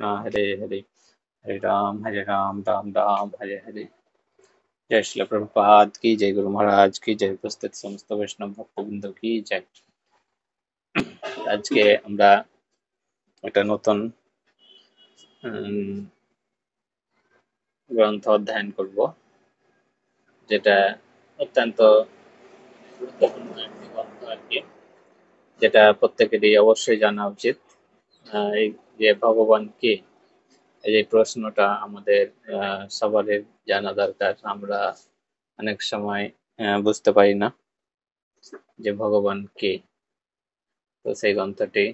कृष्णा हरे हरे हरे राम राम राम हरे हरे। जय श्री प्रभुपाद की जय, गुरु महाराज की जय, उपस्थित समस्त वैष्णव ভক্তবৃন্দ की जय। আজকে আমরা একটা নতুন গ্রন্থ অধ্যয়ন করব, যেটা অত্যন্ত গুরুত্বপূর্ণ একটি গ্রন্থ আর কি, যেটা প্রত্যেকেরই অবশ্যই জানা উচিত। এই যে ভগবান কে, এই যে প্রশ্নটা আমাদের সবারই জানা দরকার। আমরা অনেক সময় বুঝতে পারি না যে ভগবান কে। তো সেই গ্রন্থটি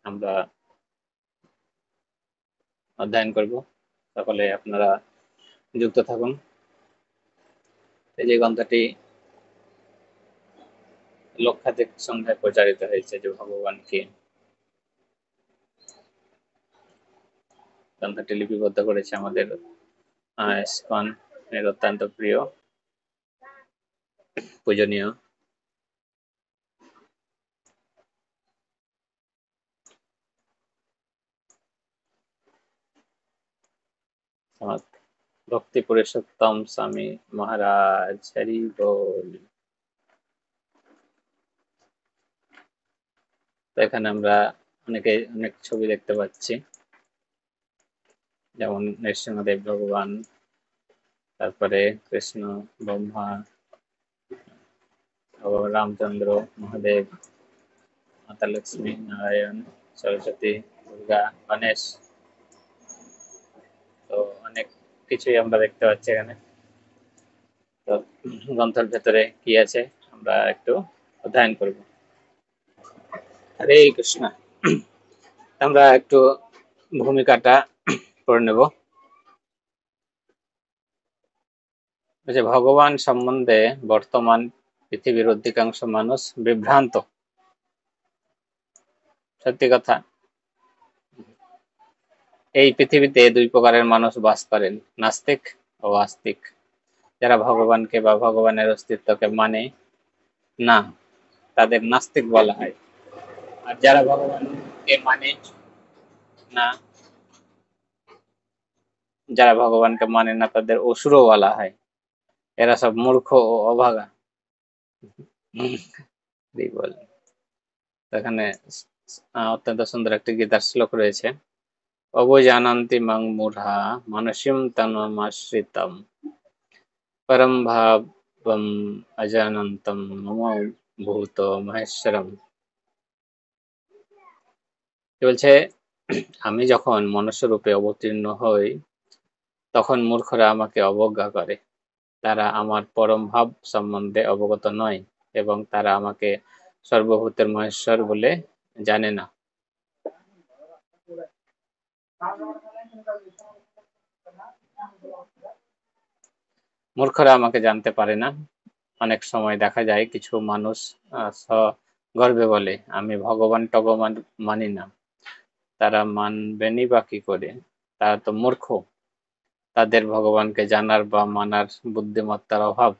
আমরা অধ্যয়ন করব, সকলে আপনারা যুক্ত থাকুন। এই যে গ্রন্থটি লক্ষাধিক সংখ্যায় প্রচারিত হয়েছে যে ভগবান কে। গ্রন্থটি লিপিবদ্ধ করেছে আমাদের ইসকন এর অত্যন্ত প্রিয় পূজনীয় ভক্তি পুরুষোত্তম স্বামী মহারাজ হরি বল। তো এখানে আমরা অনেক ছবি দেখতে পাচ্ছি, যেমন নৃসিংহদেব ভগবান, তারপরে কৃষ্ণ, ব্রহ্মা, রামচন্দ্র, মহাদেব, মাতা লক্ষ্মী, নারায়ণ, সরস্বতী, দুর্গা, গণেশ। তো অনেক কিছুই আমরা দেখতে পাচ্ছি এখানে। তো গ্রন্থের ভেতরে কি আছে আমরা একটু অধ্যয়ন করব। হরে কৃষ্ণ। আমরা একটু ভূমিকাটা পড়ে নেব। যে ভগবান সম্বন্ধে বর্তমান পৃথিবীর অধিকাংশ মানুষ বিভ্রান্ত। সত্যি কথা, এই পৃথিবীতে দুই প্রকারের মানুষ বাস করেন, নাস্তিক ও আস্তিক। যারা ভগবানকে বা ভগবানের অস্তিত্বকে মানে না, তাদের নাস্তিক বলা হয়। আর যারা ভগবানকে মানে না, তাদের অসুরও বলা হয়। এরা সব মূর্খ ও অভাগা। এখানে অত্যন্ত সুন্দর একটি গীতার শ্লোক রয়েছে। অবজানন্তি মাং মূঢ়া মানসিম তনুমাশ্রিতম পরম ভাবম অজানন্তম মম ভূত মহেশ্বরম। বলছে, আমি যখন মনুষ্যরূপে অবতীর্ণ হই, তখন মূর্খরা আমাকে অবজ্ঞা করে। তারা আমার পরম ভাব সম্বন্ধে অবগত নয় এবং তারা আমাকে সর্বভূতের মহেশ্বর বলে জানে না। মূর্খরা আমাকে জানতে পারে না। অনেক সময় দেখা যায় কিছু মানুষ গর্বে বলে, আমি ভগবান টগবান মানি না। তারা মানবেনই বা কি করে? তারা তো মূর্খ। তাদের ভগবানকে জানার বা মানার বুদ্ধিমত্তার অভাব।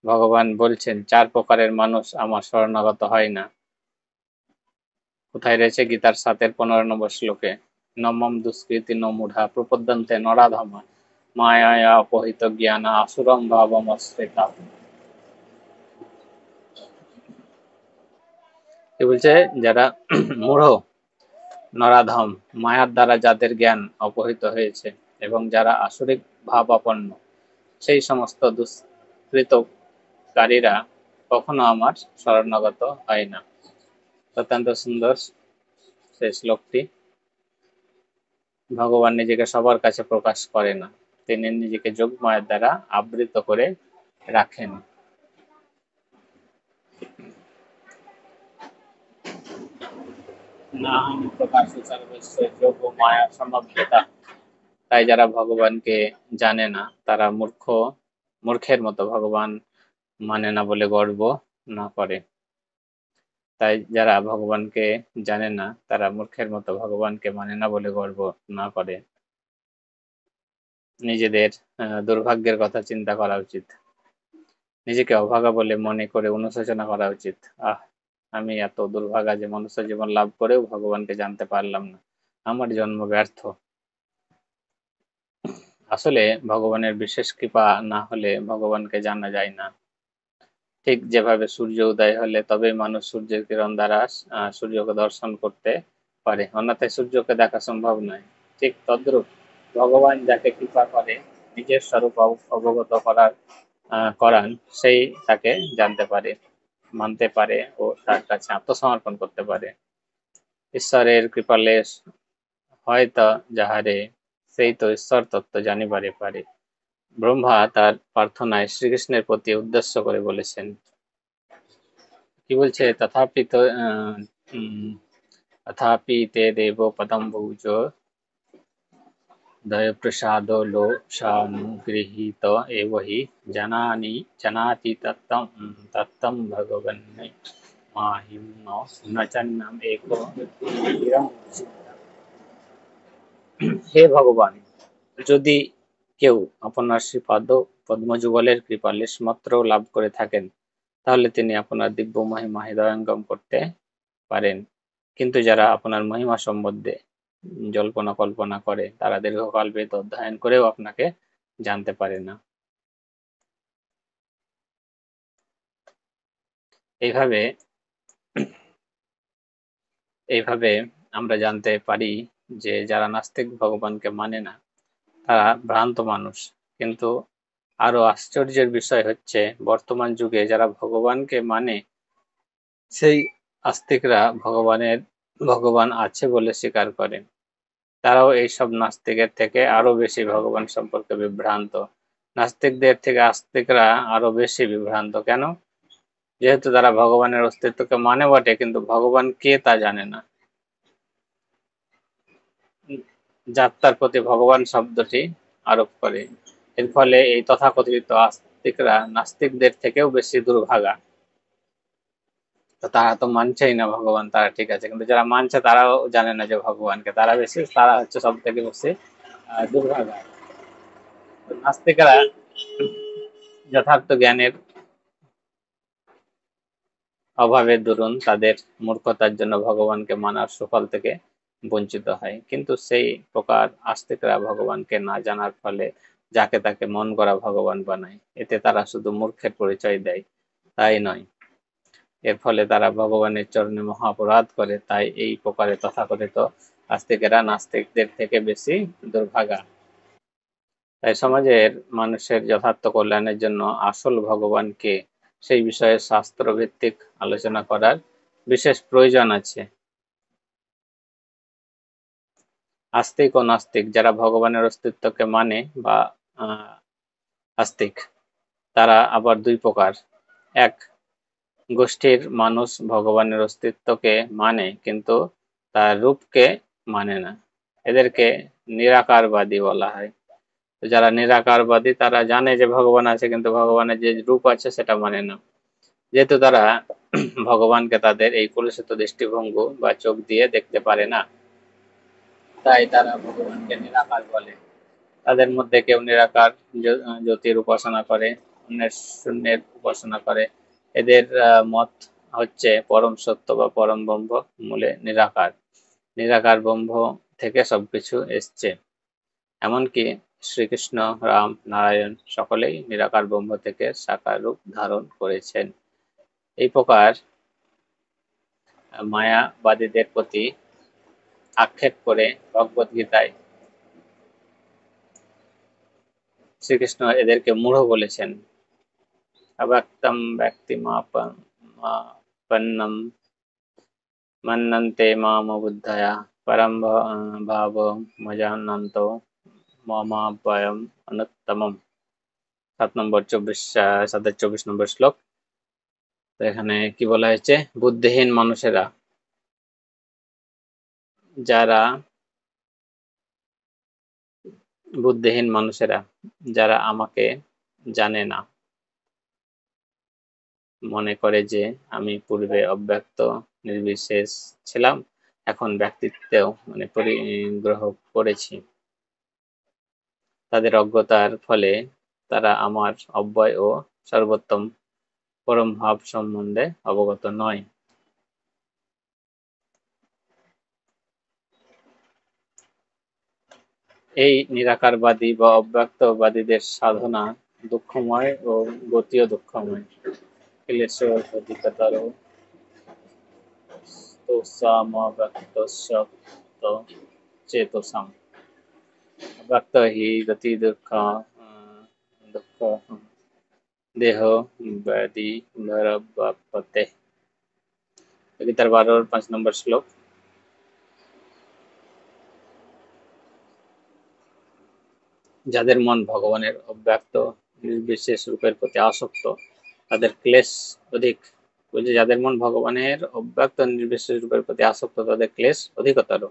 ভগবান বলছেন, 4 প্রকারের মানুষ আমার শরণাগত হয় না। কোথায় রয়েছে? গীতার 7-এর 15 নম্বর শ্লোকে। নমম দুষ্কৃতি ন মূঢ়া প্রপদ্যন্তে নরাধমা মায়ায়া অপহৃত জ্ঞানা আসুরম ভাবমশ্রিতা। বলছে, যারা মূঢ়, নরাধম, মায়ার দ্বারা যাদের জ্ঞান অপহৃত হয়েছে এবং যারা আসুরিক ভাবাপন্ন, সেই সমস্ত দুষ্কৃতকারীরা কখনো আমার শরণাগত হয় না। অত্যন্ত সুন্দর সেই শ্লোকটি। ভগবান নিজেকে সবার কাছে প্রকাশ করে না, তিনি নিজেকে যোগমায়ার দ্বারা আবৃত করে রাখেন। না প্রকাশ সর্বস্ব যোগ মায়া সমবেতা। তাই যারা ভগবানকে জানে না, তারা মূর্খের মতো ভগবান মানে না বলে গর্ব না করে। তাই যারা ভগবানকে জানে না, তারা মূর্খের মতো ভগবানকে মানে না বলে গর্ব না করে। নিজেদের দুর্ভাগ্যের কথা চিন্তা করা উচিত। নিজেকে অভাগা বলে মনে করে অনুশোচনা করা উচিত। আমি এত দুর্ভাগা যে মনুষ্য জীবন লাভ করেও ভগবানকে জানতে পারলাম না। আমার জন্ম ব্যর্থ। আসলে ভগবানের বিশেষ কৃপা না হলে ভগবানকে জানা যায় না। ঠিক যেভাবে সূর্য উদয় হলে তবেই মানুষ সূর্যের কিরণ দ্বারা সূর্যকে দর্শন করতে পারে, অন্যথায় সূর্যকে দেখা সম্ভব নয়। ঠিক তদ্রূপ ভগবান যাকে কৃপা করে নিজের স্বরূপ অবগত করান, সেই তাকে জানতে পারে, মানতে পারে ও তার কাছে আত্মসমর্পণ করতে পারে। ঈশ্বরের কৃপালেশ হয়তো যাহারে, সেই তো ঈশ্বর তত্ত্ব জানিবারে পারে। ব্রহ্মা তার প্রার্থনায় শ্রীকৃষ্ণের প্রতি উদ্দেশ্য করে বলেছেন, কি বলছে, তথাপি তে দেব পদম্বুজ দয়প্রসাদো লোকসানুগৃহীত এব হি জানাতি তত্ত্বম ভগবন মাহিম ন চন্নম एको ধীরম চিত্তম। হে ভগবান, যদি কেউ আপনার শ্রীপাদ পদ্মযুগলের কৃপা লেশমাত্র লাভ করে থাকেন, তাহলে তিনি আপনার দিব্য মহিমা হৃদয়ঙ্গম করতে পারেন। কিন্তু যারা আপনার মহিমা সম্বন্ধে জল্পনা কল্পনা করে, তারা দীর্ঘকাল বেদ অধ্যয়ন করেও আপনাকে জানতে পারে না। এইভাবে এইভাবে আমরা জানতে পারি যে যারা নাস্তিক ভগবানকে মানে না, তারা ভ্রান্ত মানুষ। কিন্তু আরো আশ্চর্যের বিষয় হচ্ছে, বর্তমান যুগে যারা ভগবানকে মানে, সেই আস্তিকরা ভগবান আছে বলে স্বীকার করে। তারাও এইসব নাস্তিকের থেকে আরো বেশি ভগবান সম্পর্কে বিভ্রান্ত। নাস্তিকদের থেকে আস্তিকরা আরো বেশি বিভ্রান্ত। কেন? যেহেতু তারা ভগবানের অস্তিত্বকে মানে বটে, কিন্তু ভগবান কে তা জানে না। যাত্রার প্রতি ভগবান শব্দটি আরোপ করে। এর ফলে এই তথাকথিত আস্তিকরা নাস্তিকদের থেকেও বেশি দুর্ভাগা। তো তারা তো মানছেই না ভগবান, তারা ঠিক আছে, কিন্তু যারা মানছে তারাও জানে না যে ভগবানকে, তারা হচ্ছে সব থেকে বেশি দুর্ভাগা। নাস্তিকেরা যথার্থ জ্ঞানের অভাবের দরুন তাদের মূর্খতার জন্য ভগবানকে মানার সুফল থেকে বঞ্চিত হয়। কিন্তু সেই প্রকার আস্তিকরা ভগবানকে না জানার ফলে যাকে তাকে মন গড়া ভগবান বানায়। এতে তারা শুধু মূর্খের পরিচয় দেয়, তাই নয়। এর ফলে তারা ভগবানের চরণে মহা অপরাধ করে। তাই এই প্রকারে তথাকথিত আস্তিকেরা নাস্তিকদের থেকে বেশি দুর্ভাগা। তাই সমাজের মানুষের যথার্থ কল্যাণের জন্য আসল ভগবান কে, সেই বিষয়ে শাস্ত্রভিত্তিক আলোচনা করার বিশেষ প্রয়োজন আছে। আস্তিক ও নাস্তিক, যারা ভগবানের অস্তিত্বকে মানে বা আস্তিক, তারা আবার দুই প্রকার। এক গোষ্ঠীর মানুষ ভগবানের অস্তিত্বকে মানে, কিন্তু তার রূপকে মানে না। এদেরকে নিরাকারবাদী বলা হয়। যারা নিরাকারবাদী, তারা জানে যে ভগবান আছে, কিন্তু ভগবানের যে রূপ আছে সেটা মানে না। যেহেতু তারা ভগবানকে তাদের এই কলুষিত দৃষ্টিভঙ্গি বা চোখ দিয়ে দেখতে পারে না, তাই তারা ভগবানকে নিরাকার বলে। তাদের মধ্যে কেউ নিরাকার জ্যোতির উপাসনা করে, অন্যের শূন্যের উপাসনা করে। এদের মত হচ্ছে পরম সত্য বা পরম ব্রহ্ম মূলে নিরাকার। নিরাকার ব্রহ্ম থেকে সবকিছু এসছে। এমনকি শ্রীকৃষ্ণ, রাম, নারায়ণ সকলেই নিরাকার ব্রহ্ম থেকে সাকার রূপ ধারণ করেছেন। এই প্রকার মায়াবাদীদের প্রতি আক্ষেপ করে ভগবদ্গীতায় শ্রীকৃষ্ণ এদেরকে মূঢ় বলেছেন। অব্যক্তম ব্যক্তিমাপন্নম মন্যন্তে মাম বুদ্ধয়া পরম ভাবমজানন্তো মমাপ্যয়ম অনুত্তমম। 724 নম্বর শ্লোক। তো এখানে কি বলা হয়েছে? বুদ্ধিহীন মানুষেরা, যারা যারা আমাকে জানে না, মনে করে যে আমি পূর্বে অব্যক্ত নির্বিশেষ ছিলাম, এখন ব্যক্তিত্বেও পরিগ্রহ করেছি। তাদের অজ্ঞতার ফলে তারা আমার অব্যয় ও সর্বোত্তম পরম ভাব সম্বন্ধে অবগত নয়। এই নিরাকারবাদী বা অব্যক্তবাদীদের সাধনা দুঃখময় ও গতিও দুঃখময়। ক্লেশ অধিকতর स्तोषामव्यक्तस्य चेतसाम् अव्यक्त हि गति दुःख देह व्याधि भरवपते। गीतार 12 और 5 नंबर श्लोक। যাদের মন ভগবানের অব্যক্ত নির্বিশেষ রূপের প্রতি আসক্ত তাদের ক্লেশ অধিক। বলছে যাদের মন ভগবানের অব্যক্ত নির্বিশেষ রূপের প্রতি আসক্ত তাদের ক্লেশ অধিকতর।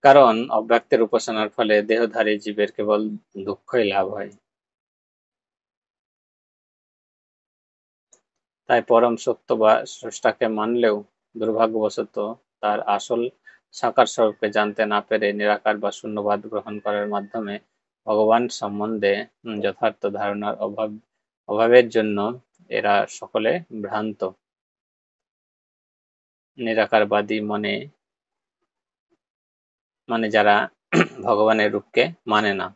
কারণ অব্যক্তের উপাসনার ফলে দেহধারী জীবের কেবল দুঃখই লাভ হয়। তাই পরম সত্য বা স্রষ্টাকে মানলেও দুর্ভাগ্যবশত তার আসল সাকার স্বরূপকে জানতে না পেরে নিরাকার বা শূন্যবাদ গ্রহণ করার মাধ্যমে ভগবান সম্বন্ধে যথার্থ ধারণার অভাবের জন্য এরা সকলে ভ্রান্ত। নিরাকারবাদী মানে যারা ভগবানের রূপকে মানে না,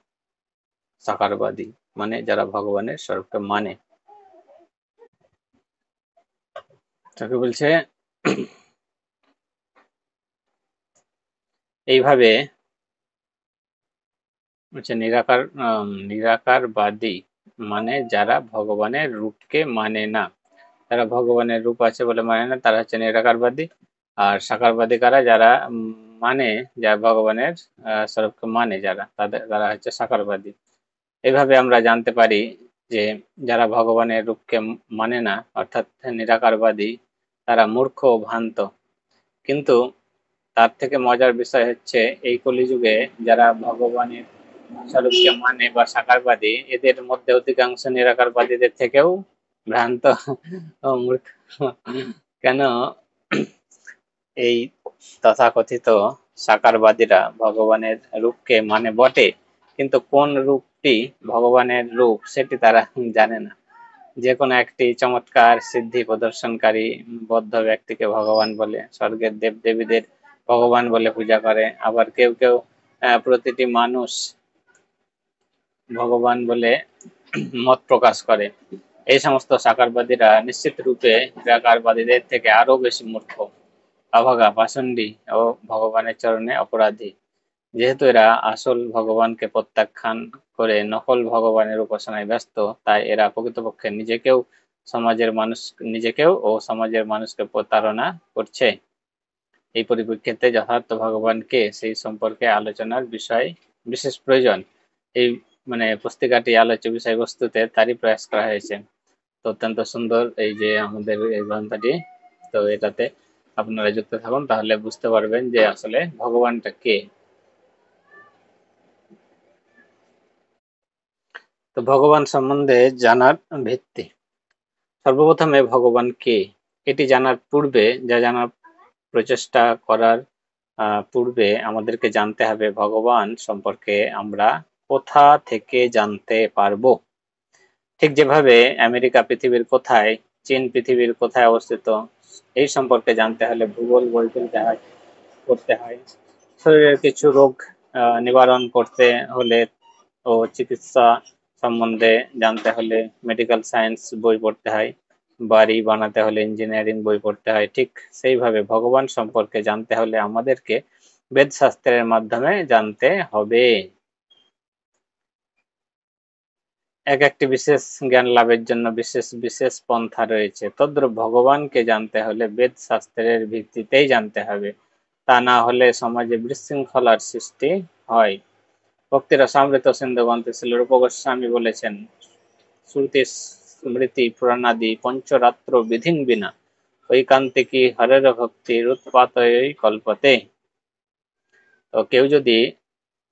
সাকারবাদী মানে যারা ভগবানের স্বরূপকে মানে। তাকে বলছে এইভাবে হচ্ছে নিরাকারবাদী মানে যারা ভগবানের রূপকে মানে না, যারা ভগবানের রূপ আছে বলে মানে না তারা হচ্ছে নিরাকারবাদী। আর সাকারবাদী কারা, যারা মানে যারা ভগবানের স্বরূপকে মানে তারা হচ্ছে সাকারবাদী। এইভাবে আমরা জানতে পারি যে যারা ভগবানের রূপকে মানে না অর্থাৎ নিরাকারবাদী তারা মূর্খ ও ভ্রান্ত। কিন্তু তার থেকে মজার বিষয় হচ্ছে এই কলিযুগে যারা ভগবানের স্বরূপকে মানে বা সাকারবাদী এদের মধ্যে অধিকাংশ নিরাকারবাদীদের থেকেও ভ্রান্ত ও মূর্খ। কেন? এই তথাকথিত সাকারবাদীরা ভগবানের রূপকে মানে বটে, কিন্তু কোন রূপটি ভগবানের রূপ সেটি তারা জানে না। যে কোনো একটি চমৎকার সিদ্ধি প্রদর্শনকারী বদ্ধ ব্যক্তিকে ভগবান বলে, স্বর্গের দেবদেবীদের ভগবান বলে পূজা করে। আবার কেউ কেউ প্রতিটি মানুষ ভগবান বলে মত প্রকাশ করে। এই সমস্ত সাকারবাদীরা নিশ্চিত রূপে নিরাকারবাদীদের থেকে আরো বেশি মূর্খ, অভাগা, পাষণ্ডী ও ভগবানের চরণে অপরাধী। যেহেতু এরা আসল ভগবানকে প্রত্যাখ্যান করে নকল ভগবানের উপাসনায় ব্যস্ত, তাই এরা প্রকৃতপক্ষে নিজেকেও ও সমাজের মানুষকে প্রতারণা করছে। এই পরিপ্রেক্ষিতে যথার্থ ভগবান কে সেই সম্পর্কে আলোচনার বিশেষ প্রয়োজন। এই পুস্তিকাটি আলোচ্য বিষয়বস্তুতে তারই প্রয়াস করা হয়েছে। তো অত্যন্ত সুন্দর এই যে আমাদের এই গ্রন্থটি। তো এটাতে আপনারা যুক্ত থাকুন, তাহলে বুঝতে পারবেন যে আসলে ভগবানটা কে। তো ভগবান সম্বন্ধে জানার ভিত্তি। সর্বপ্রথমে ভগবান কে এটি জানার পূর্বে জানার প্রচেষ্টা করার পূর্বে আমাদেরকে জানতে হবে ভগবান সম্পর্কে আমরা কোথা থেকে জানতে পারবো। ঠিক যেভাবে আমেরিকা পৃথিবীর কোথায়, চীন পৃথিবীর কোথায় অবস্থিত এই সম্পর্কে জানতে হলে ভূগোল বই পড়তে হয়। শরীরের কিছু রোগ নিবারণ করতে হলে ও চিকিৎসা সম্বন্ধে জানতে হলে মেডিকেল সায়েন্স বই পড়তে হয়। বাড়ি বানাতে হলে ইঞ্জিনিয়ারিং বই পড়তে হয়। ঠিক সেইভাবে ভগবান সম্পর্কে জানতে হলে আমাদেরকে বেদ শাস্ত্রের মাধ্যমে জানতে হবে। একটি বিশেষ জ্ঞান লাভের জন্য বিশেষ পন্থা রয়েছে। তদ্রূপ ভগবানকে জানতে হলে বেদ শাস্ত্রের ভিত্তিতেই জানতে হবে, তা না হলে সমাজে বিশৃঙ্খলার সৃষ্টি হয়। ভক্তিরসামৃত সিন্ধু গ্রন্থে শ্রী রূপ গোস্বামী বলেছেন, শ্রুতি স্মৃতি পুরাণাদি পঞ্চরাত্র বিধিং বিনা ঐকান্তিকী হরের ভক্তির উৎপাতই কল্পতে। তো কেউ যদি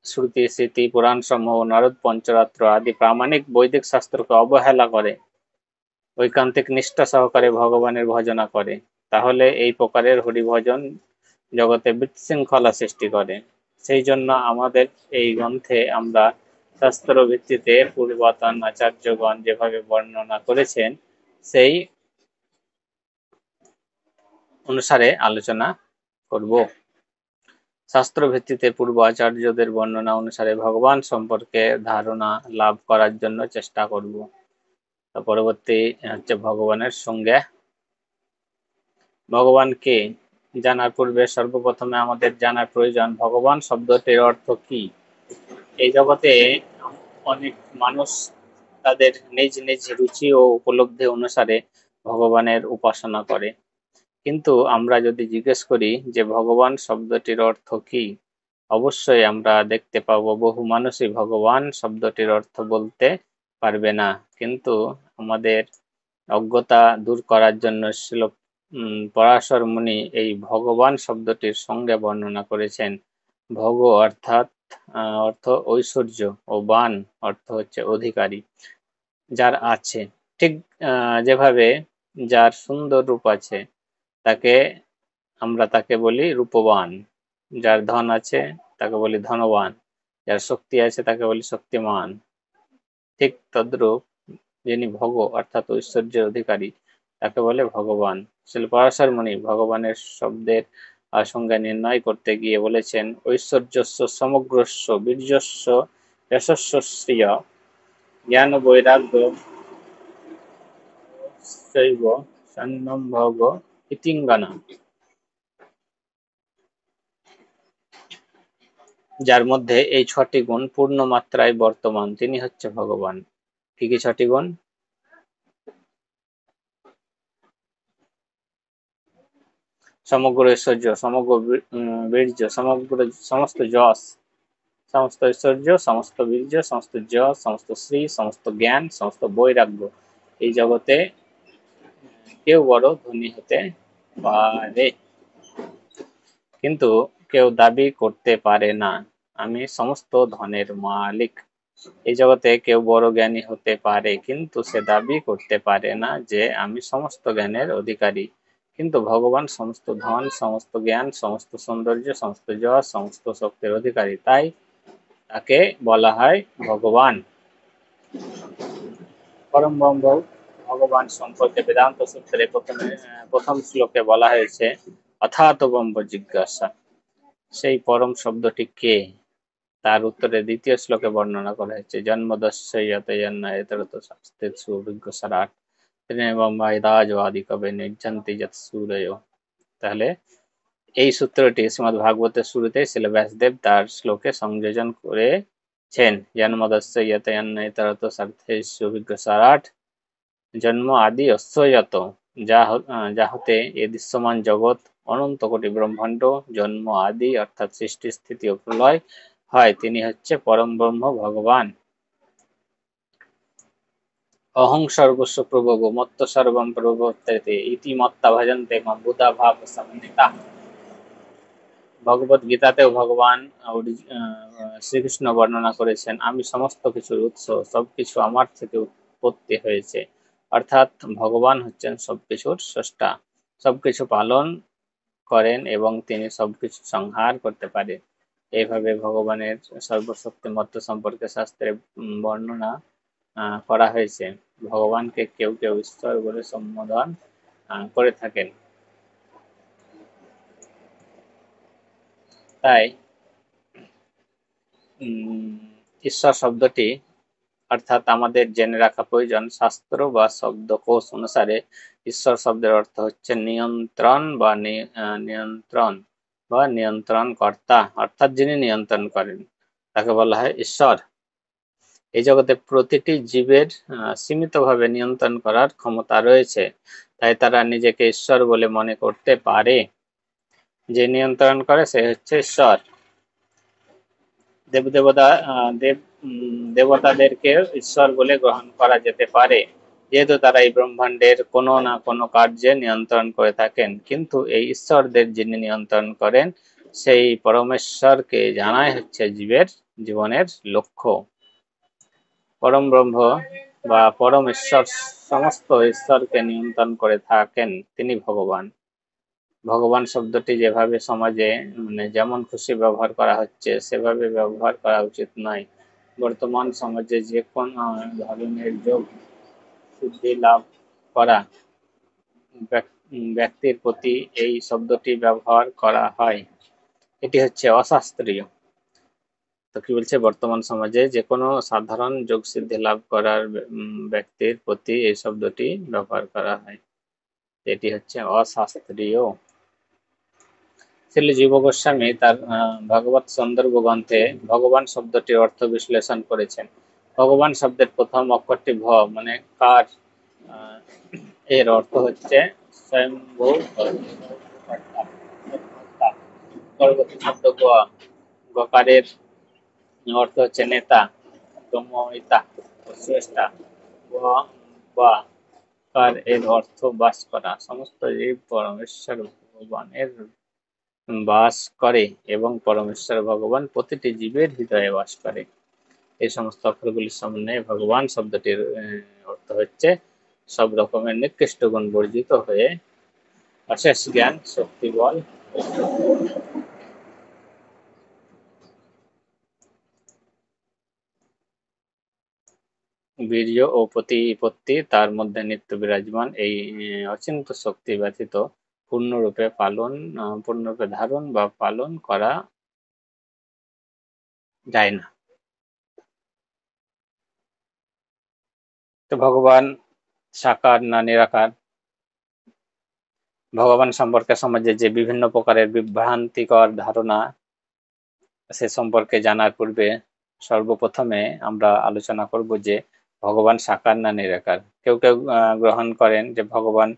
শ্রুতি স্মৃতি পুরাণ সমূহ নারদ পঞ্চরাত্র আদি প্রামাণিক বৈদিক শাস্ত্রকে অবহেলা করে ঐকান্তিক নিষ্ঠা সহকারে ভগবানের ভজনা করে, তাহলে এই প্রকারের হরিভজন জগতে বিশৃঙ্খলা সৃষ্টি করে। সেই জন্য আমাদের এই গ্রন্থে আমরা শাস্ত্র ভিত্তিতে পূর্বতন আচার্যগণ যেভাবে বর্ণনা করেছেন সেই অনুসারে আলোচনা করব। শাস্ত্র ভিত্তিতে পূর্ব আচার্যদের বর্ণনা অনুসারে ভগবান সম্পর্কে ধারণা লাভ করার জন্য চেষ্টা করব। পরবর্তী হচ্ছে ভগবানের সঙ্গে। ভগবানকে জানার পূর্বে সর্বপ্রথমে আমাদের জানার প্রয়োজন ভগবান শব্দটির অর্থ কি। এই জগতে অনেক মানুষ তাদের নিজ নিজ রুচি ও উপলব্ধি অনুসারে ভগবানের উপাসনা করে, কিন্তু আমরা যদি জিজ্ঞেস করি যে ভগবান শব্দটির অর্থ কি, অবশ্যই আমরা দেখতে পাবো বহু মানুষই ভগবান শব্দটির অর্থ বলতে পারবে না। কিন্তু আমাদের অজ্ঞতা দূর করার জন্য শ্রীল পরাশর মুনি এই ভগবান শব্দটির সঙ্গে বর্ণনা করেছেন। ভগ অর্থাৎ অর্থ ঐশ্বর্য ও বান অর্থ হচ্ছে অধিকারী, যার আছে। ঠিক যেভাবে যার সুন্দর রূপ আছে তাকে তাকে বলি রূপবান, যার ধন আছে তাকে বলি ধনবান, যার শক্তি আছে তাকে বলি শক্তিমান। ঠিক তদ্রূপ যিনি ভগ অর্থাৎ ঐশ্বর্যের অধিকারী তাকে বলে ভগবান। শ্রী পরাশর মুনি ভগবানের শব্দের সংজ্ঞা নির্ণয় করতে গিয়ে বলেছেন, ঐশ্বর্যস্য সমগ্রস্য বীর্যস্য যশস্য শ্রিয় জ্ঞান বৈরাগ্য শৈব সন্ন্যম ভগ ইতিঙ্গনা। যার মধ্যে এই ছটি গুণ পূর্ণ মাত্রায় বর্তমান তিনি হচ্ছে ভগবান। কি কি ছটি গুণ? সমগ্র ঐশ্বর্য, সমগ্র বীর্য, সমস্ত যশ, সমস্ত ঐশ্বর্য, সমস্ত বীর্য, সমস্ত যশ, সমস্ত শ্রী, সমস্ত জ্ঞান, সমস্ত বৈরাগ্য। এই জগতে কেউ বড় ধনী হতে পারে, কিন্তু কেউ দাবি করতে পারে না আমি সমস্ত ধনের মালিক। এই জগতে কেউ বড় জ্ঞানী হতে পারে, কিন্তু সে দাবি করতে পারে না যে আমি সমস্ত জ্ঞানের অধিকারী। কিন্তু ভগবান সমস্ত ধন, সমস্ত জ্ঞান, সমস্ত সৌন্দর্য, সমস্ত যশ, সমস্ত শক্তির অধিকারী, তাই তাকে বলা হয় ভগবান। পরম ব্রহ্ম ভগবান সম্পর্কে বেদান্ত সূত্রে প্রথম শ্লোকে বলা হয়েছে অথাতো ব্রহ্ম জিজ্ঞাসা। সেই পরম শব্দটি কে, তার উত্তরে দ্বিতীয় শ্লোকে বর্ণনা করা হয়েছে জন্মদস্যৈতরত কবে নির্জন্তি যৎ সূরয়। তাহলে এই সূত্রটি শ্রীমদ ভাগবতের শুরুতে শ্রীল ব্যাসদেব তার শ্লোকে সংযোজন করেছেন। জন্মদস্যৈতরত সার্থেষু বিজ্ঞসারাট, জন্ম আদি অস্যয়ত, যা হতে এ দৃশ্যমান জগৎ অনন্ত কোটি ব্রহ্মাণ্ড জন্ম আদি অর্থাৎ সৃষ্টি স্থিতি ও প্রলয় হয়, তিনি হচ্ছে পরম ব্রহ্ম ভগবান। অহং সর্বস্ব প্রভব মত্ত সর্বম প্রবর্ততে ইতি মত্তা ভজন্তে মাম বুধা ভাব সমন্বিতা। ভগবত গীতাতেও ভগবান শ্রীকৃষ্ণ বর্ণনা করেছেন, আমি সমস্ত কিছুর উৎস, সবকিছু আমার থেকে উৎপত্তি হয়েছে। অর্থাৎ ভগবান হচ্ছেন সবকিছুর স্রষ্টা, সবকিছু পালন করেন এবং তিনি সবকিছু সংহার করতে পারেন। এইভাবে ভগবানের সর্বশক্তিমত্ব সম্পর্কে শাস্ত্রে বর্ণনা করা হয়েছে। ভগবানকে কেউ কেউ ঈশ্বর বলে সম্বোধন করে থাকেন। তাই ঈশ্বর শব্দটি অর্থাৎ আমাদের জেনে রাখা প্রয়োজন, শাস্ত্র বা শব্দকোষ অনুসারে ঈশ্বর শব্দের অর্থ হচ্ছে নিয়ন্ত্রণ বা নিয়ন্ত্রণকর্তা, অর্থাৎ যিনি নিয়ন্ত্রণ করেন তাকে বলা হয় ঈশ্বর। এই জগতে প্রতিটি জীবের সীমিতভাবে নিয়ন্ত্রণ করার ক্ষমতা রয়েছে, তাই তারা নিজেকে ঈশ্বর বলে মনে করতে পারে। যে নিয়ন্ত্রণ করে সে হচ্ছে ঈশ্বর। দেবতাদেরকে ঈশ্বর বলে গ্রহণ করা যেতে পারে, যেহেতু তারা এই ব্রহ্মাণ্ডের কোনো না কোনো কার্যে নিয়ন্ত্রণ করে থাকেন। কিন্তু এই ঈশ্বরদের যিনি নিয়ন্ত্রণ করেন সেই পরমেশ্বরকে জানাই হচ্ছে জীবনের লক্ষ্য। পরম ব্রহ্ম বা পরম ঈশ্বর সমস্ত ঈশ্বরকে নিয়ন্ত্রণ করে থাকেন, তিনি ভগবান। ভগবান শব্দটি যেভাবে সমাজে মানে যেমন খুশি ব্যবহার করা হচ্ছে সেভাবে ব্যবহার করা উচিত নয়। বর্তমান সমাজে যে কোনো ধরনের যোগ সিদ্ধি লাভ করা ব্যক্তির প্রতি এই শব্দটি ব্যবহার করা হয়, এটি হচ্ছে অশাস্ত্রীয়। তো কি বলছে, বর্তমান সমাজে যে কোনো সাধারণ যোগ সিদ্ধি লাভ করার ব্যক্তির প্রতি এই শব্দটি ব্যবহার করা হয়, এটি হচ্ছে অশাস্ত্রীয়। শ্রী জীব গোস্বামী তার ভাগবত সন্দর্ভ গ্রন্থে ভগবান শব্দটির অর্থ বিশ্লেষণ করেছেন। ভগবান শব্দের প্রথম অক্ষরটি ভ মানে কার, এর অর্থ হচ্ছে স্বয়ম্ভু। পরবর্তী শব্দ গকারের অর্থ হচ্ছে নেতা, গময়িতা, শ্রেষ্ঠা। বা কার এর অর্থ বাস করা। সমস্ত জীব পরমেশ্বর ভগবানের বাস করে এবং পরমেশ্বর ভগবান প্রতিটি জীবের হৃদয়ে বাস করে। এই সমস্ত অক্ষরগুলির সমন্বয়ে ভগবান শব্দটির অর্থ হচ্ছে সব রকমের নিকৃষ্ট গুণ বর্জিত হয়ে অশেষ জ্ঞান, শক্তি, বল, বীর্য ও প্রতিপত্তি তার মধ্যে নিত্য বিরাজমান। এই অচিন্ত শক্তি ব্যতীত পূর্ণরূপে ধারণ বা পালন করা যায় না। তো ভগবান সাকার না নিরাকার? ভগবান সম্পর্কে সমাজে যে বিভিন্ন প্রকারের বিভ্রান্তিকর ধারণা সে সম্পর্কে জানার পূর্বে সর্বপ্রথমে আমরা আলোচনা করব যে ভগবান সাকার না নিরাকার। কেউ কেউ গ্রহণ করেন যে ভগবান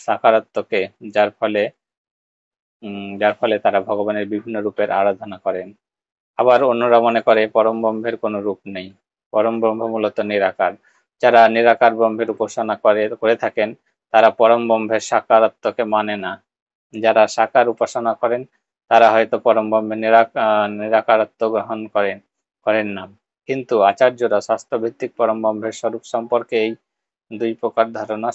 সাকারাত্মকে, যার ফলে তারা ভগবানের বিভিন্ন রূপের আরাধনা করেন। আবার অন্যরা মনে করে পরম ব্রহ্মের কোনো রূপ নেই, পরম ব্রহ্ম মূলত নিরাকার। যারা নিরাকার ব্রহ্মের উপাসনা করে থাকেন তারা পরম ব্রহ্মের সাকারাত্মকে মানে না। যারা সাকার উপাসনা করেন তারা হয়তো পরম ব্রহ্মের নিরাকারত্ব গ্রহণ করেন না। কিন্তু আচার্যরা শাস্ত্রভিত্তিক পরম ব্রহ্মের স্বরূপ সম্পর্কে এই দুই প্রকার ধারণা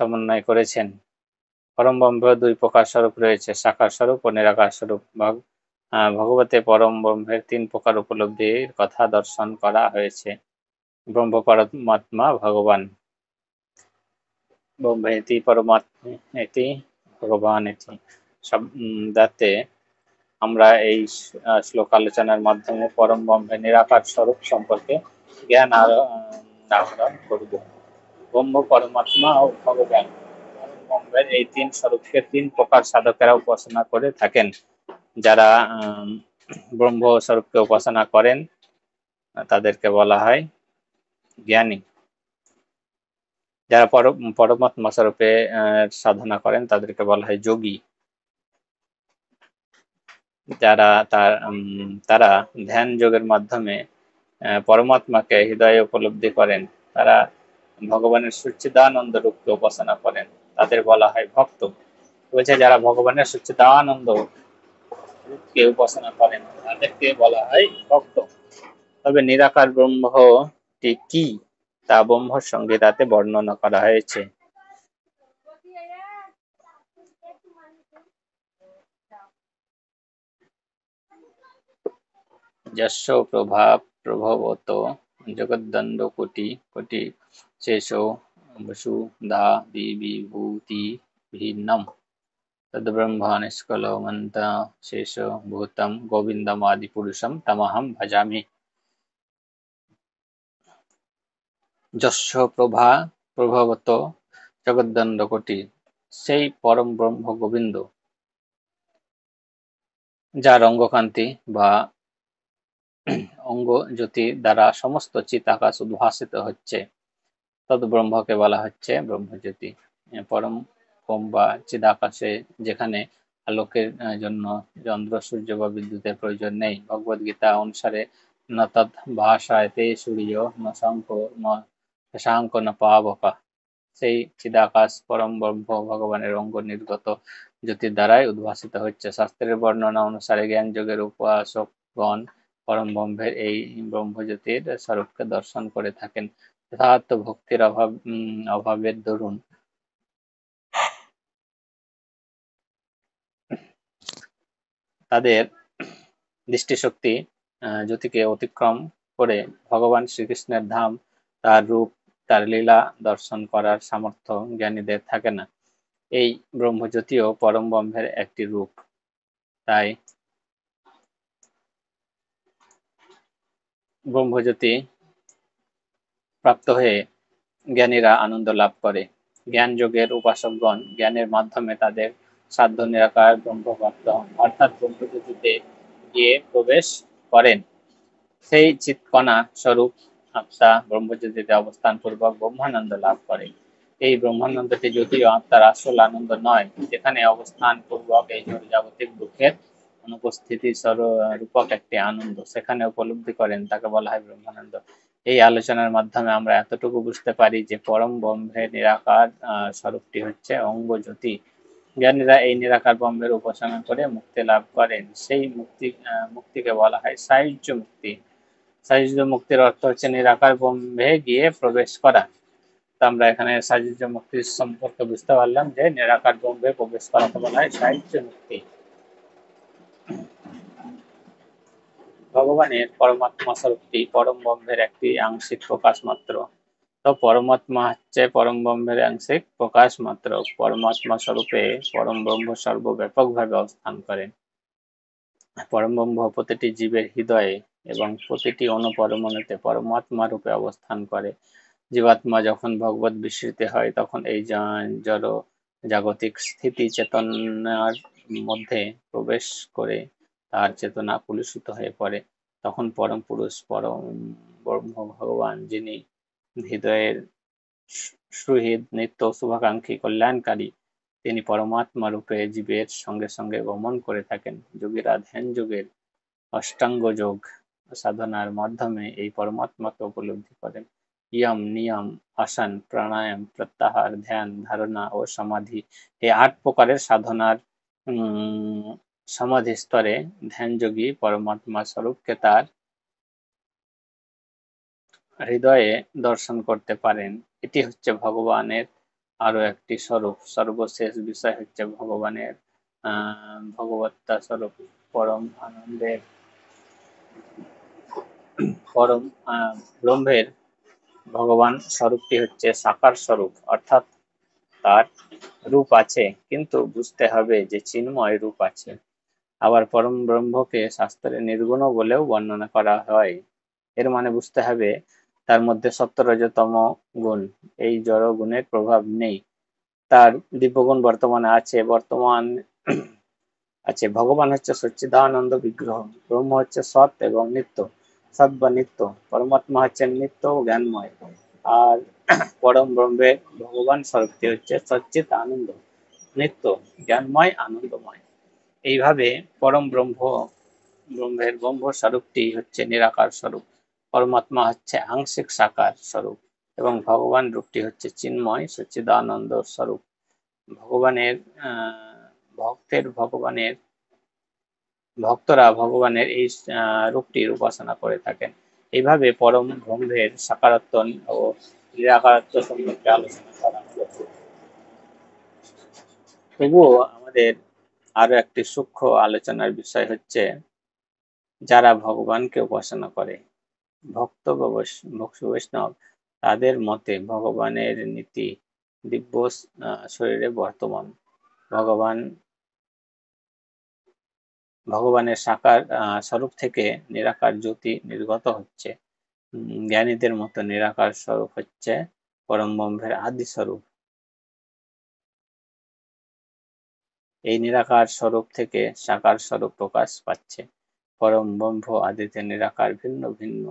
সমন্বয় করেছেন। পরম ব্রহ্মের দুই প্রকার স্বরূপ রয়েছে, সাকার স্বরূপ ও নিরাকার স্বরূপ। ভগবতে পরম ব্রহ্মের তিন প্রকার উপলব্ধির কথা দর্শন করা হয়েছে। ব্রহ্ম পরমাত্মা ভগবান, ব্রহ্মেতি পরমাত্মেতি ভগবানেতি। যাতে আমরা এই শ্লোক আলোচনার মাধ্যমে পরম ব্রহ্মের নিরাকার স্বরূপ সম্পর্কে জ্ঞান আহরণ করব। ব্রহ্ম, পরমাত্মা ও ভগবান, ব্রহ্মের এই তিন স্বরূপকে তিন প্রকার সাধকেরা উপাসনা করে থাকেন। যারা ব্রহ্ম স্বরূপকে উপাসনা করেন তাদেরকে বলা হয় জ্ঞানী। যারা পরমাত্মা স্বরূপে সাধনা করেন তাদেরকে বলা হয় যোগী। তারা ধ্যান যোগের মাধ্যমে পরমাত্মাকে হৃদয়ে উপলব্ধি করেন, তারা ভগবানের সচ্চিদানন্দ রূপকে উপাসনা করেন, তাদের বলা হয় ভক্ত। বলছে যারা ভগবানের সচ্চিদানন্দ রূপকে উপাসনা করেন তাদেরকে বলা হয় ভক্ত। তবে নিরাকার ব্রহ্মটি কি তা ব্রহ্ম সংহিতাতে বর্ণনা করা হয়েছে। যস্য প্রভবত জগদ্দণ্ড কোটি কোটি শেষো বসুধাদিবিভূতি ভিন্নম তদ্ব্রহ্ম নিষ্কলমন্ত শেষ ভূতম গোবিন্দমাদি পুরুষম তমহম ভজামি। যস্য প্রভবত জগদ্দণ্ড কোটি, সেই পরম ব্রহ্ম গোবিন্দ যার অঙ্গকান্তি বা অঙ্গ জ্যোতি দ্বারা সমস্ত চিৎ আকাশ উদ্ভাসিত হচ্ছে, তদ ব্রহ্মকে বলা হচ্ছে ব্রহ্মজ্যোতি। পরম বা চিদাকাশে যেখানে আলোকের জন্য চন্দ্র, সূর্য বা বিদ্যুতের প্রয়োজন নেই। ভগবদ গীতা অনুসারে ন তৎ ভাসায়তে সূর্য ন শশাঙ্ক ন পাবক। সেই চিদাকাশ পরম ব্রহ্ম ভগবানের অঙ্গ নির্গত জ্যোতির দ্বারাই উদ্ভাসিত হচ্ছে। শাস্ত্রের বর্ণনা অনুসারে জ্ঞান যোগের উপাসকগণ পরম ব্রহ্মের এই ব্রহ্মজ্যোতির স্বরূপকে দর্শন করে থাকেন। যথার্থ ভক্তির অভাবের দরুন তাদের দৃষ্টিশক্তি জ্যোতিকে অতিক্রম করে ভগবান শ্রীকৃষ্ণের ধাম, তার রূপ, তার লীলা দর্শন করার সামর্থ্য জ্ঞানীদের থাকে না। এই ব্রহ্মজ্যোতিও পরম ব্রহ্মের একটি রূপ। তাই ব্রহ্মজ্যোতি প্রাপ্ত হয়ে জ্ঞানীরা আনন্দ লাভ করে। জ্ঞান যোগের উপাসকগণ জ্ঞানের মাধ্যমে তাদের সাধ্য নিরাকার ব্রহ্মপ্রাপ্ত হন, অর্থাৎ ব্রহ্মজ্যোতিতে গিয়ে প্রবেশ করেন। সেই চিৎকণা স্বরূপ আত্মা ব্রহ্মজ্যোতিতে অবস্থান পূর্বক ব্রহ্মানন্দ লাভ করে। এই ব্রহ্মানন্দটি যদিও আত্মার আসল আনন্দ নয়, যেখানে অবস্থান পূর্বক এই জাগতিক দুঃখের অনুপস্থিতি রূপক একটি আনন্দ সেখানে উপলব্ধি করেন, তাকে বলা হয় ব্রহ্মানন্দ। এই আলোচনার মাধ্যমে আমরা এতটুকু বুঝতে পারি যে পরম ব্রহ্মের নিরাকার স্বরূপটি হচ্ছে অঙ্গ জ্যোতি। জ্ঞানীরা এই নিরাকার ব্রহ্মের উপাসনা করে মুক্তি লাভ করেন। সেই মুক্তিকে বলা হয় সায়ুজ্য মুক্তি। সায়ুজ্য মুক্তির অর্থ হচ্ছে নিরাকার ব্রহ্মে গিয়ে প্রবেশ করা। তো আমরা এখানে সায়ুজ্য মুক্তির সম্পর্কে বুঝতে পারলাম যে নিরাকার ব্রহ্মে প্রবেশ করাকে বলা হয় সায়ুজ্য মুক্তি। ভগবানের পরমাত্মা স্বরূপটি পরম ব্রহ্মের একটি আংশিক প্রকাশ মাত্র। তো পরমাত্মা হচ্ছে পরম ব্রহ্মের আংশিক প্রকাশ মাত্র। পরমাত্মা স্বরূপে পরম ব্রহ্ম সর্বব্যাপকভাবে অবস্থান করেন। পরম ব্রহ্ম প্রতিটি জীবের হৃদয়ে এবং প্রতিটি অনুপরমাণুতে পরমাত্মা রূপে অবস্থান করে। জীবাত্মা যখন ভগবত বিস্মৃতি হয়, তখন এই জড় জাগতিক স্থিতি চেতনার মধ্যে প্রবেশ করে তার চেতনা কলুষিত হয়ে পড়ে। তখন পরম পুরুষ, পরম ব্রহ্ম ভগবান, যিনি হৃদয়ের সুহৃদ, নিত্য শুভাকাঙ্ক্ষী, কল্যাণকারী, তিনি পরমাত্মা রূপে জীবের সঙ্গে সঙ্গে গমন করে থাকেন। যোগীরা ধ্যান যোগের অষ্টাঙ্গ যোগ সাধনার মাধ্যমে এই পরমাত্মাকে উপলব্ধি করেন। ইয়ম, নিয়ম, আসন, প্রাণায়াম, প্রত্যাহার, ধ্যান, ধারণা ও সমাধি, এই 8 প্রকারের সাধনার সমাধি স্তরে ধ্যানযোগী পরমাত্মা স্বরূপকে তার হৃদয়ে দর্শন করতে পারেন। এটি হচ্ছে ভগবানের আরো একটি স্বরূপ। সর্বশেষ বিষয় হচ্ছে ভগবানের ভগবত্তা স্বরূপ। পরম আনন্দের পরম ব্রহ্মের ভগবান স্বরূপটি হচ্ছে সাকার স্বরূপ, অর্থাৎ তার রূপ আছে, কিন্তু বুঝতে হবে যে চিন্ময় রূপ আছে। আবার পরম ব্রহ্মকে শাস্ত্রে নির্গুণ বলেও বর্ণনা করা হয়। এর মানে বুঝতে হবে তার মধ্যে সত্য রজতম গুণ, এই জড় গুণের প্রভাব নেই। তার দিব্যগুণ বর্তমানে আছে। ভগবান হচ্ছে সচ্চিদানন্দ বিগ্রহ। ব্রহ্ম হচ্ছে সৎ এবং নিত্য, সৎ বা নিত্য। পরমাত্মা হচ্ছে নিত্য ও জ্ঞানময়। আর পরম ব্রহ্মের ভগবান স্বরূপটি হচ্ছে সচ্চিত আনন্দ, নিত্য, জ্ঞানময়, আনন্দময়। এইভাবে পরম ব্রহ্মের ব্রহ্ম স্বরূপটি হচ্ছে নিরাকার স্বরূপ, পরমাত্মা হচ্ছে আংশিক সাকার স্বরূপ এবং ভগবান রূপটি হচ্ছে চিন্ময় সচ্চিদানন্দ স্বরূপ। ভক্তরা ভগবানের এই রূপটির উপাসনা করে থাকেন। এইভাবে পরম ব্রহ্মের সাকারত্ব ও নিরাকারত্ব সম্পর্কে আলোচনা করা হলো। তবুও আমাদের আরো একটি সূক্ষ্ম আলোচনার বিষয় হচ্ছে যারা ভগবানকে উপাসনা করে, ভক্ত বা বৈষ্ণব, তাদের মতে ভগবানের নীতি দিব্য শরীরে বর্তমান। ভগবানের সাকার স্বরূপ থেকে নিরাকার জ্যোতি নির্গত হচ্ছে। জ্ঞানীদের মতো নিরাকার স্বরূপ হচ্ছে পরম ব্রহ্মের আদি স্বরূপ। এই নিরাকার স্বরূপ থেকে সাকার স্বরূপ প্রকাশ পাচ্ছে। পরম ব্রহ্ম আদিতে নিরাকার ভিন্ন ভিন্ন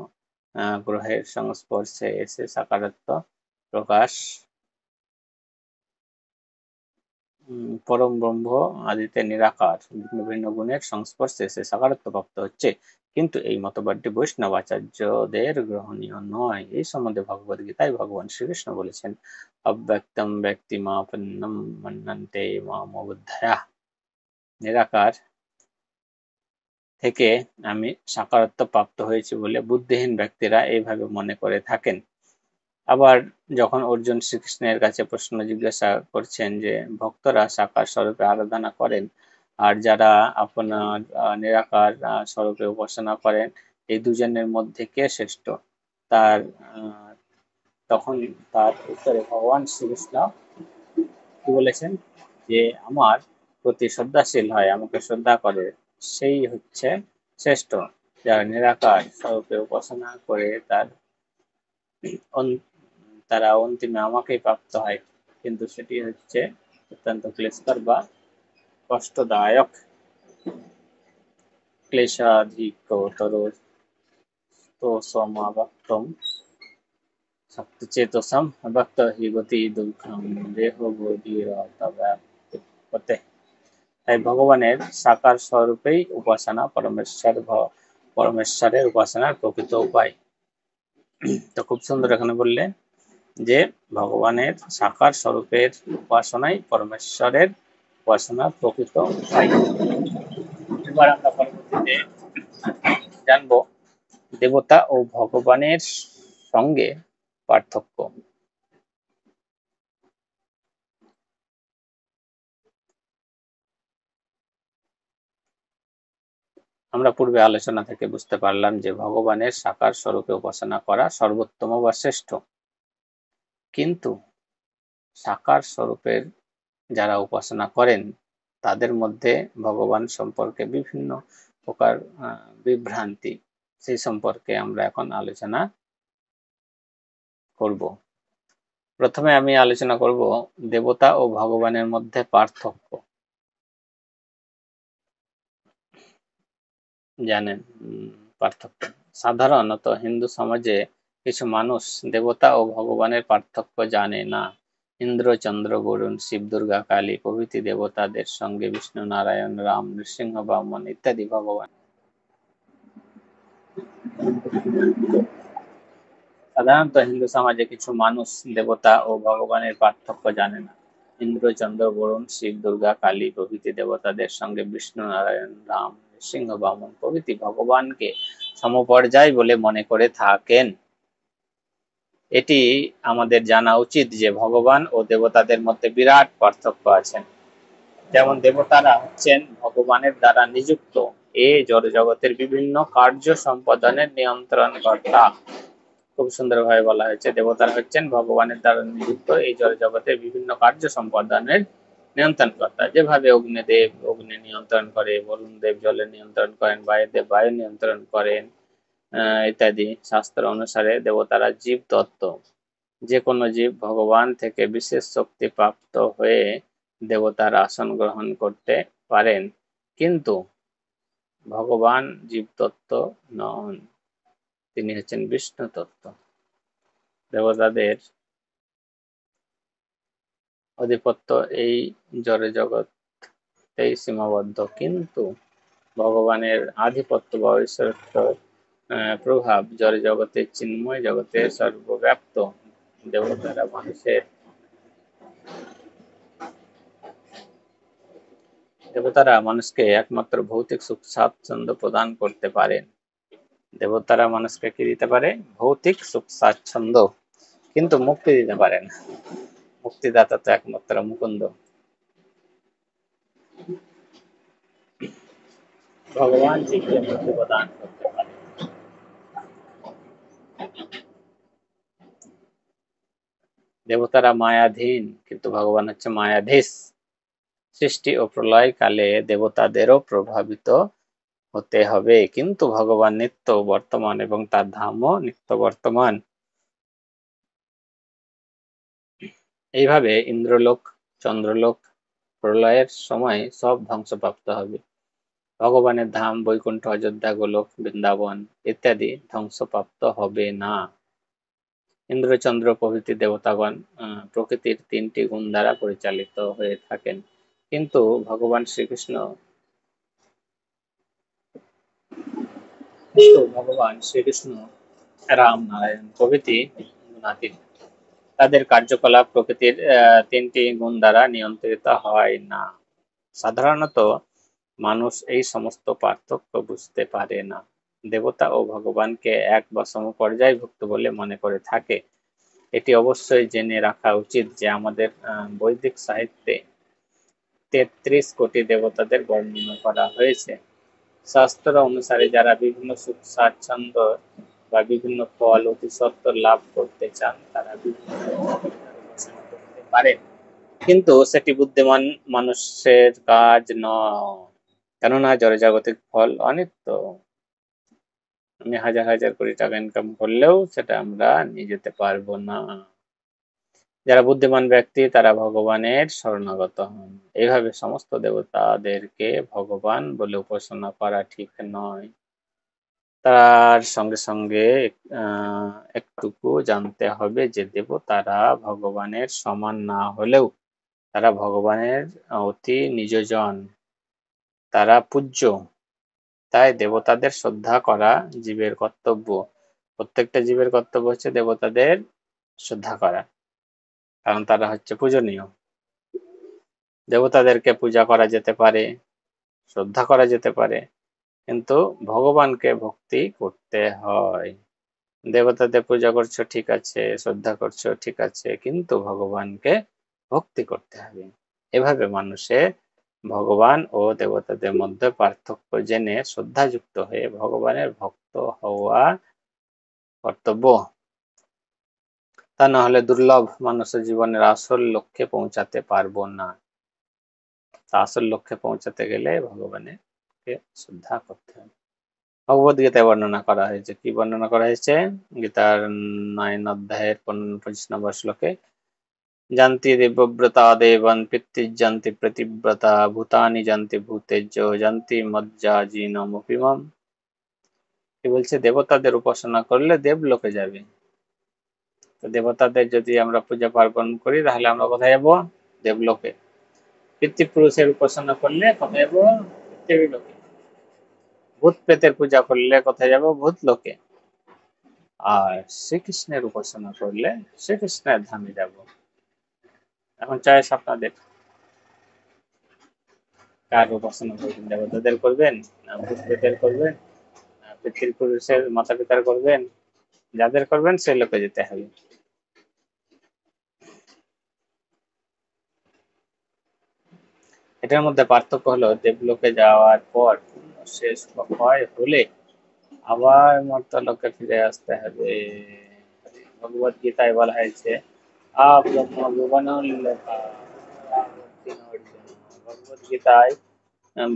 গ্রহের সংস্পর্শে এসে সাকারত্ব প্রকাশ। পরম ব্রহ্ম আদিতে নিরাকার ভিন্ন ভিন্ন গুণের সংস্পর্শে এসে সাকারত্ব প্রাপ্ত হচ্ছে, কিন্তু এই মতবাদটি বৈষ্ণব আচার্যদের গ্রহণীয় নয়। এই সম্বন্ধে ভগবদ গীতায় ভগবান শ্রীকৃষ্ণ বলেছেন, অব্যক্তম ব্যক্তিমাপন্নম মন্যন্তে মামবুদ্ধয়াঃ। নিরাকার থেকে আমি সাকারত্ব প্রাপ্ত হয়েছি বলে বুদ্ধিহীন ব্যক্তিরা এইভাবে মনে করে থাকেন। আবার যখন অর্জুন শ্রীকৃষ্ণের কাছে প্রশ্ন জিজ্ঞাসা করছেন যে ভক্তরা সাকার স্বরূপে আরাধনা করেন, আর যারা আপনার নিরাকার স্বরূপে উপাসনা করেন, এই দুজনের মধ্যে কে শ্রেষ্ঠ? তার তখন তার উত্তরে ভগবান শ্রীকৃষ্ণ কি বলেছেন, যে আমার প্রতি শ্রদ্ধাশীল হয়, আমাকে শ্রদ্ধা করে, সেই হচ্ছে শ্রেষ্ঠ। যারা নিরাকার স্বরূপে উপাসনা করে তারা অন্তিমে আমাকেই প্রাপ্ত হয়, কিন্তু সেটি হচ্ছে অত্যন্ত ক্লিষ্টকর বা কষ্টদায়ক। ক্লেশাধিকতর তো সমাবক্তম সপ্তচেতসম ভক্ত হি গতি দুঃখম দেহ বোধিরতে। তাই ভগবানের সাকার স্বরূপেই উপাসনা পরমেশ্বরের উপাসনার প্রকৃত উপায়। তো খুব সুন্দর এখানে বললেন যে ভগবানের সাকার স্বরূপের উপাসনাই পরমেশ্বরের উপাসনার প্রকৃত উপায়। এবার আমরা পরবর্তীতে জানবো দেবতা ও ভগবানের সঙ্গে পার্থক্য। আমরা পূর্বে আলোচনা থেকে বুঝতে পারলাম যে ভগবানের সাকার স্বরূপে উপাসনা করা সর্বোত্তম বা শ্রেষ্ঠ, কিন্তু সাকার স্বরূপের যারা উপাসনা করেন তাদের মধ্যে ভগবান সম্পর্কে বিভিন্ন প্রকার বিভ্রান্তি, সেই সম্পর্কে আমরা এখন আলোচনা করব। প্রথমে আমি আলোচনা করব দেবতা ও ভগবানের মধ্যে পার্থক্য। জানেন পার্থক্য? সাধারণত হিন্দু সমাজে কিছু মানুষ দেবতা ও ভগবানের পার্থক্য জানে না। ইন্দ্র, চন্দ্র, বরুণ, শিব, দুর্গা, কালী প্রভৃতি দেবতাদের সঙ্গে বিষ্ণু, নারায়ণ, রাম, নৃসিংহ, বামন ইত্যাদি ভগবান। সাধারণত হিন্দু সমাজে কিছু মানুষ দেবতা ও ভগবানের পার্থক্য জানে না। ইন্দ্র, চন্দ্র, বরুণ, শিব, দুর্গা, কালী প্রভৃতি দেবতাদের সঙ্গে বিষ্ণু, নারায়ণ, রাম, নৃসিংহ, বামন প্রভৃতি ভগবানকে সমপর্যায় বলে মনে করে থাকেন। এটি আমাদের জানা উচিত যে ভগবান ও দেবতাদের মধ্যে বিরাট পার্থক্য আছে। যেমন দেবতারা হচ্ছেন ভগবানের দ্বারা নিযুক্ত এ জড়জগতের বিভিন্ন কার্য সম্পাদনের নিয়ন্ত্রণকর্তা। খুব সুন্দরভাবে বলা হয়েছে, দেবতারা হচ্ছেন ভগবানের দ্বারা নিযুক্ত এই জড়জগতের বিভিন্ন কার্য সম্পাদনের নিয়ন্ত্রণকর্তা। যেভাবে অগ্নিদেব অগ্নি নিয়ন্ত্রণ করে, বরুণ দেব জলে নিয়ন্ত্রণ করেন, বায়ুদেব বায়ু নিয়ন্ত্রণ করেন ইত্যাদি। শাস্ত্র অনুসারে দেবতারা জীব তত্ত্ব। যে কোনো জীব ভগবান থেকে বিশেষ শক্তি প্রাপ্ত হয়ে দেবতার আসন গ্রহণ করতে পারেন, কিন্তু ভগবান জীবতত্ত্ব নন, তিনি হচ্ছেন বিষ্ণু তত্ত্ব। দেবতাদের আধিপত্য এই জড় জগতেই সীমাবদ্ধ, কিন্তু ভগবানের আধিপত্য বা ঐশ্বর্য প্রভাব জড় জগতে চিন্ময় জগতে সর্বব্যাপ্ত। দেবতারা মানুষকে একমাত্র ভৌতিক সুখ স্বাচ্ছন্দ্য প্রদান করতে পারেন। দেবতারা মানুষকে কি দিতে পারে? ভৌতিক সুখ স্বাচ্ছন্দ্য, কিন্তু মুক্তি দিতে পারে না। মুক্তিদাতা তো একমাত্র মুকুন্দ। ভগবান জীবকে মুক্তি প্রদান করতে পারে। দেবতারা মায়াধীন, কিন্তু ভগবান হচ্ছে মায়াধীশ। সৃষ্টি ও প্রলয় কালে দেবতাদেরও প্রভাবিত হতে হবে, কিন্তু ভগবান নিত্য বর্তমান এবং তার ধামও নিত্য বর্তমান। এইভাবে ইন্দ্রলোক, চন্দ্রলোক প্রলয়ের সময় সব ধ্বংসপ্রাপ্ত হবে। ভগবানের ধাম বৈকুণ্ঠ, অযোধ্যা, গোলক, বৃন্দাবন ইত্যাদি ধ্বংসপ্রাপ্ত হবে না। ইন্দ্র, চন্দ্র প্রভৃতি দেবতাগণ প্রকৃতির তিনটি গুণ দ্বারা পরিচালিত হয়ে থাকেন, কিন্তু ভগবান শ্রীকৃষ্ণ রাম, নারায়ণ প্রভৃতি গুণাতীত। তাদের কার্যকলাপ প্রকৃতির তিনটি গুণ দ্বারা নিয়ন্ত্রিত হয় না। সাধারণত মানুষ এই সমস্ত পার্থক্য বুঝতে পারে না। দেবতা ও ভগবানকে এক বা সমপর্যায়ভুক্ত বলে মনে করে থাকে। এটি অবশ্যই জেনে রাখা উচিত যে আমাদের বৈদিক সাহিত্যে 33 কোটি দেবতাদের বর্ণনা করা হয়েছে। শাস্ত্র অনুসারে যারা বিভিন্ন সুখ স্বাচ্ছন্দ্য বা বিভিন্ন ফল অতি সত্বর লাভ করতে চান তারা বিভিন্ন দেবতার উপাসনা করতে পারেন, কিন্তু সেটি বুদ্ধিমান মানুষের কাজ নয়, কেননা জড়জাগতিক ফল অনিত্য। আমি হাজার হাজার কোটি টাকা ইনকাম করলেও সেটা আমরা নিয়ে যেতে পারবো না। যারা বুদ্ধিমান ব্যক্তি তারা ভগবানের শরণাগত হন। এইভাবে সমস্ত দেবতাদেরকে ভগবান বলে উপাসনা করা ঠিক নয়। তার সঙ্গে সঙ্গে একটুকু জানতে হবে যে দেবতারা ভগবানের সমান না হলেও তারা ভগবানের অতি নিজজন, তারা পূজ্য। তাই দেবতাদের শ্রদ্ধা করা জীবের কর্তব্য। প্রত্যেকটা জীবের কর্তব্য হচ্ছে দেবতাদের শ্রদ্ধা করা, কারণ তারা হচ্ছে পূজনীয়। দেবতাদেরকে পূজা করা যেতে পারে, শ্রদ্ধা করা যেতে পারে, কিন্তু ভগবানকে ভক্তি করতে হয়। দেবতাদের পূজা করছো ঠিক আছে, শ্রদ্ধা করছো ঠিক আছে, কিন্তু ভগবানকে ভক্তি করতে হবে। এভাবে মানুষের ভগবান ও দেবতাদের মধ্যে পার্থক্য জেনে শ্রদ্ধাযুক্ত হয়ে ভগবানের ভক্ত হওয়া কর্তব্য। তা না হলে দুর্লভ মানুষের জীবনের আসল লক্ষ্যে পৌঁছাতে পারবো না। আসল লক্ষ্যে পৌঁছাতে গেলে ভগবানের শ্রদ্ধা করতে হবে। ভগবদ গীতায় বর্ণনা করা হয়েছে, কি বর্ণনা করা হয়েছে? গীতার 9 অধ্যায়ের 25 নম্বর শ্লোকে, জানতি দেবব্রতা দেবান পিতৃজান্তি প্রতিব্রতা ভূতানি জানতি ভূতেজ্য জানতি মজ্জাজিনমপিমম। কি বলছে? দেবতাদের উপাসনা করলে দেবলোকে যাবে। তো দেবতাদের যদি আমরা পূজা পার্বণ করি তাহলে আমরা কোথায় যাবো? দেবলোকে। পিতৃপুরুষের উপাসনা করলে কোথায় যাবো? পৃথিবীলোকে। ভূত প্রেতের পূজা করলে কোথায় যাব? ভূত লোকে। আর শ্রীকৃষ্ণের উপাসনা করলে শ্রীকৃষ্ণের ধামে যাব। এখন চয়েস আপনাদের, কার উপাসনা করবেন? দেবতাদের করবেন না ভূত প্রেতের করবেন না পিতৃপুরুষের মাতা পিতার করবেন? যাদের করবেন সেই লোকে যেতে হবে। এটার মধ্যে পার্থক্য হলো দেবলোকে যাওয়ার পর শেষ ক্ষয় হলে আবার মর্ত্যলোকে ফিরে আসতে হবে। ভগবদ গীতায় বলা হয়েছে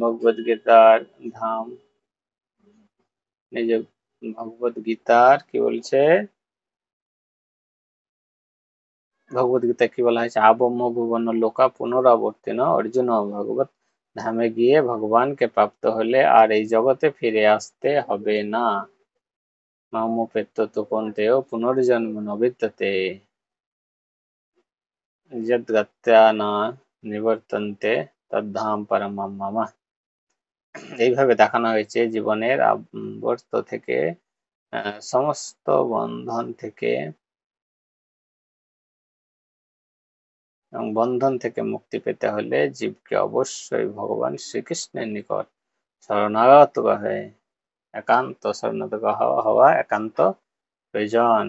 ভগবদ গীতার ধাম নিজ ভগবদ গীতার কি বলছে? ভগবদ গীতায় কি বলা হয়েছে? আবম্ম ভুবন লোকা পুনরাবর্তিন অর্জুন ভগবত ধামে গিয়ে ভগবানকে প্রাপ্ত হলে আর এই জগতে ফিরে আসতে হবে না। মামোপেত্য পন্থেয় পুনর্জন্ম নবিদ্যতে যদ্গত্যা না নিবর্তন্তে তদ্ধাম পরমম মম। এইভাবে দেখানো হয়েছে জীবনের আবর্ত থেকে সমস্ত বন্ধন থেকে মুক্তি পেতে হলে জীবকে অবশ্যই ভগবান শ্রীকৃষ্ণের নিকট শরণাগত হয়ে একান্ত শরণাগত হওয়া একান্ত প্রয়োজন।